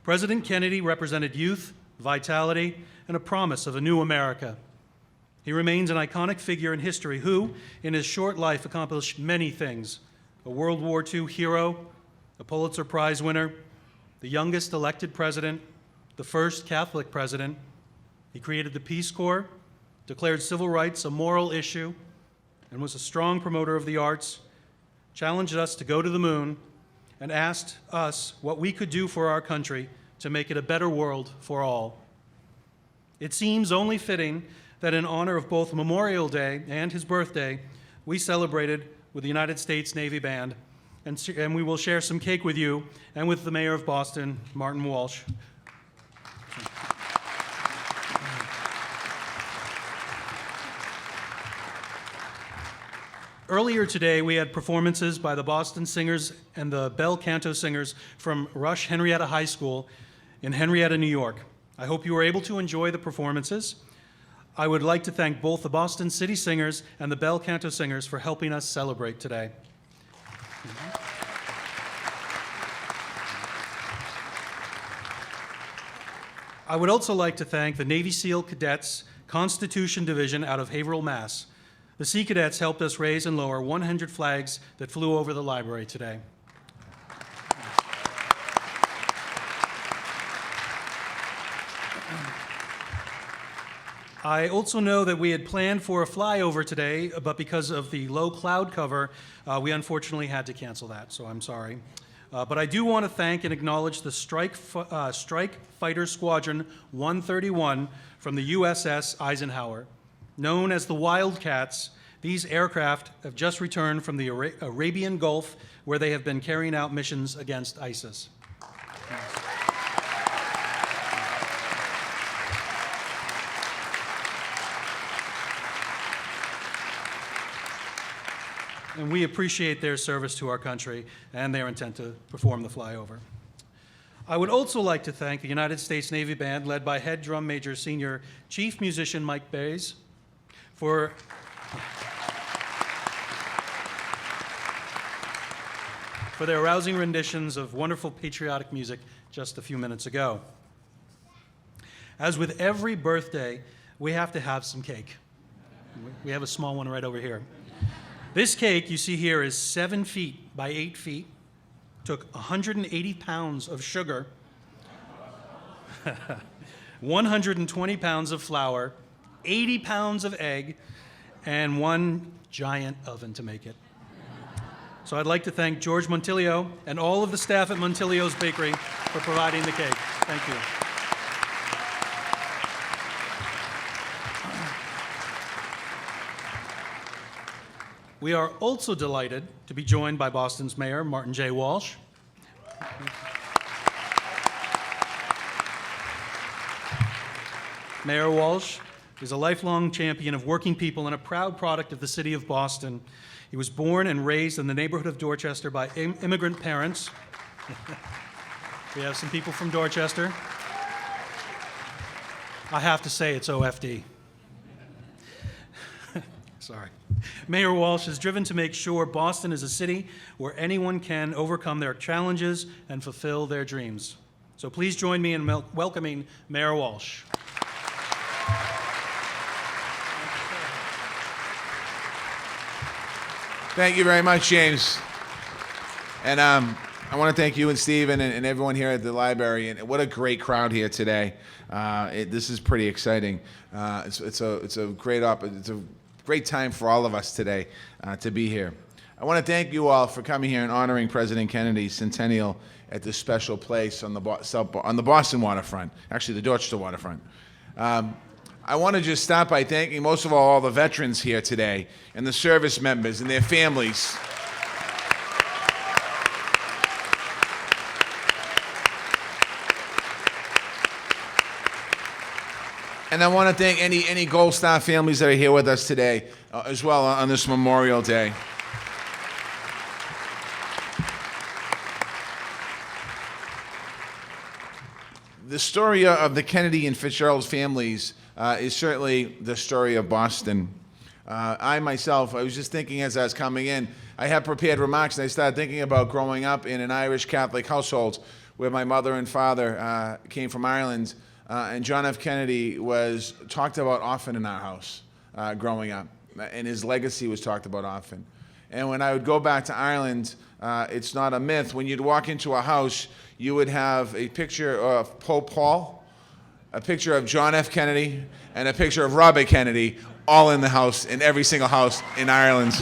President Kennedy represented youth, vitality, and a promise of a new America. He remains an iconic figure in history who, in his short life, accomplished many things. A World War II hero, a Pulitzer Prize winner, the youngest elected president, the first Catholic president. He created the Peace Corps, declared civil rights a moral issue, and was a strong promoter of the arts, challenged us to go to the moon, and asked us what we could do for our country to make it a better world for all. It seems only fitting that in honor of both Memorial Day and his birthday, we celebrated with the United States Navy Band, and we will share some cake with you and with the Mayor of Boston, Marty Walsh. Earlier today, we had performances by the Boston Singers and the Bel Canto Singers from Rush Henrietta High School in Henrietta, New York. I hope you were able to enjoy the performances. I would like to thank both the Boston City Singers and the Bel Canto Singers for helping us celebrate today. I would also like to thank the Navy SEAL Cadets Constitution Division out of Haverhill, Mass. The Sea Cadets helped us raise and lower 100 flags that flew over the library today. I also know that we had planned for a flyover today, but because of the low cloud cover, we unfortunately had to cancel that, so I'm sorry. But I do want to thank and acknowledge the Strike Fighter Squadron 131 from the USS Eisenhower. Known as the Wildcats, these aircraft have just returned from the Arabian Gulf, where they have been carrying out missions against ISIS. And we appreciate their service to our country and their intent to perform the flyover. I would also like to thank the United States Navy Band, led by Head Drum Major Senior Chief Musician Mike Bays, for their rousing renditions of wonderful patriotic music just a few minutes ago. As with every birthday, we have to have some cake. We have a small one right over here. This cake you see here is 7 feet by 8 feet, took 180 pounds of sugar, 120 pounds of flour, 80 pounds of egg, and 1 giant oven to make it. So I'd like to thank George Montilio and all of the staff at Montilio's Bakery for providing the cake. Thank you. We are also delighted to be joined by Boston's Mayor, Marty J. Walsh. Mayor Walsh is a lifelong champion of working people and a proud product of the city of Boston. He was born and raised in the neighborhood of Dorchester by immigrant parents. We have some people from Dorchester. I have to say it's OFD. Sorry. Mayor Walsh is driven to make sure Boston is a city where anyone can overcome their challenges and fulfill their dreams. So please join me in welcoming Mayor Walsh. Thank you very much, James. And I want to thank you and Steve and everyone here at the library. And what a great crowd here today. This is pretty exciting. It's a great time for all of us today to be here. I want to thank you all for coming here and honoring President Kennedy's centennial at this special place on the Boston waterfront, actually the Dorchester waterfront. I want to just start by thanking most of all the veterans here today and the service members and their families. And I want to thank any Gold Star families that are here with us today as well on this Memorial Day. The story of the Kennedy and Fitzgerald families is certainly the story of Boston. I myself, I was just thinking as I was coming in, I had prepared remarks and I started thinking about growing up in an Irish Catholic household where my mother and father came from Ireland, and John F. Kennedy was talked about often in our house growing up, and his legacy was talked about often. And when I would go back to Ireland, it's not a myth. When you'd walk into a house, you would have a picture of Pope Paul, a picture of John F. Kennedy, and a picture of Robert Kennedy, all in the house, in every single house in Ireland.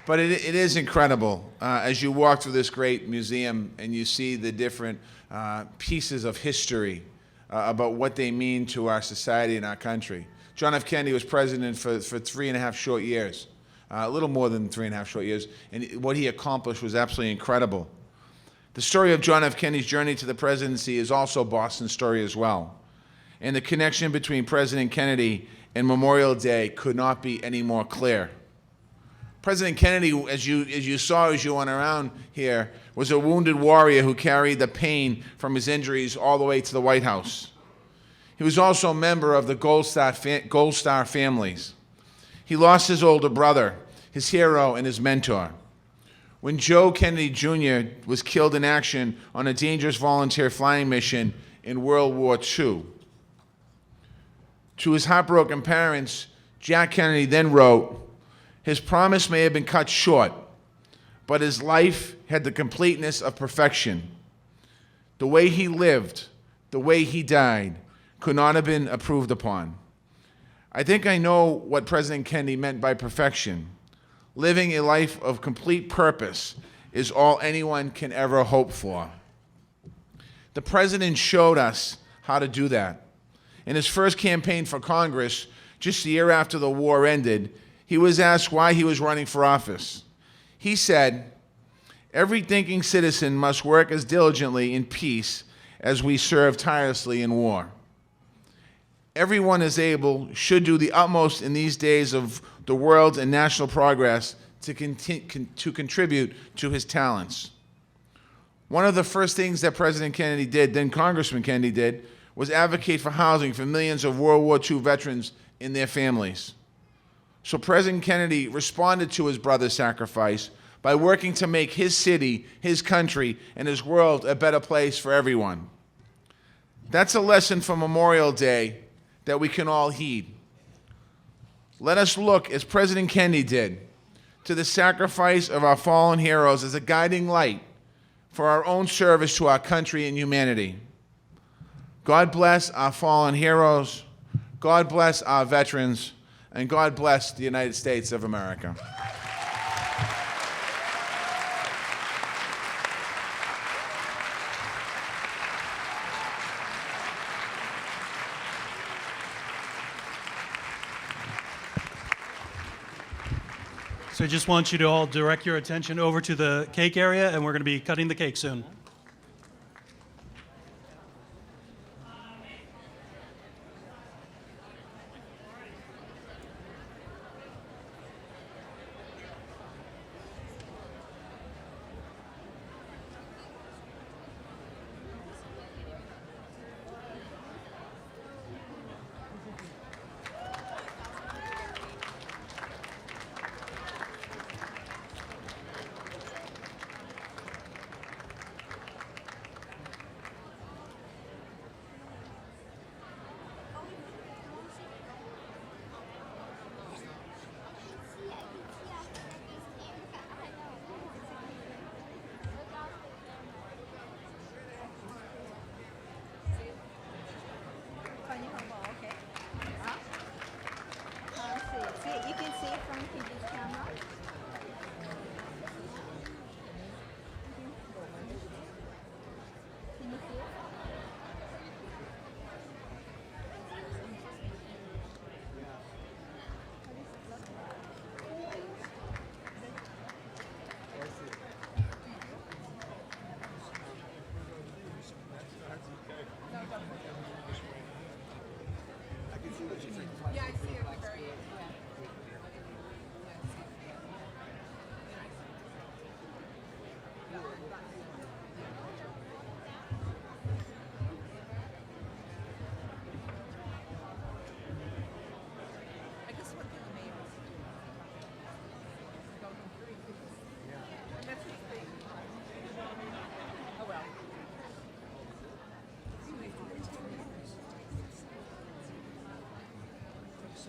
But it is incredible as you walk through this great museum and you see the different pieces of history about what they mean to our society and our country. John F. Kennedy was president for 3.5 short years, a little more than 3.5 short years, and what he accomplished was absolutely incredible. The story of John F. Kennedy's journey to the presidency is also Boston's story as well. And the connection between President Kennedy and Memorial Day could not be any more clear. President Kennedy, as you saw as you went around here, was a wounded warrior who carried the pain from his injuries all the way to the White House. He was also a member of the Gold Star families. He lost his older brother, his hero, and his mentor. When Joe Kennedy Jr. was killed in action on a dangerous volunteer flying mission in World War II. To his heartbroken parents, Jack Kennedy then wrote, "His promise may have been cut short, but his life had the completeness of perfection. The way he lived, the way he died, could not have been improved upon." I think I know what President Kennedy meant by perfection. Living a life of complete purpose is all anyone can ever hope for. The president showed us how to do that. In his first campaign for Congress, just a year after the war ended, he was asked why he was running for office. He said, "Every thinking citizen must work as diligently in peace as we serve tirelessly in war. Everyone is able, should do the utmost in these days of the world's and national progress to contribute to his talents." One of the first things that President Kennedy did, then Congressman Kennedy did, was advocate for housing for millions of World War II veterans and their families. So President Kennedy responded to his brother's sacrifice by working to make his city, his country, and his world a better place for everyone. That's a lesson for Memorial Day that we can all heed. Let us look, as President Kennedy did, to the sacrifice of our fallen heroes as a guiding light for our own service to our country and humanity. God bless our fallen heroes, God bless our veterans, and God bless the United States of America. So I just want you to all direct your attention over to the cake area, and we're going to be cutting the cake soon.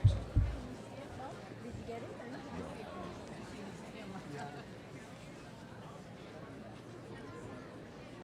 6.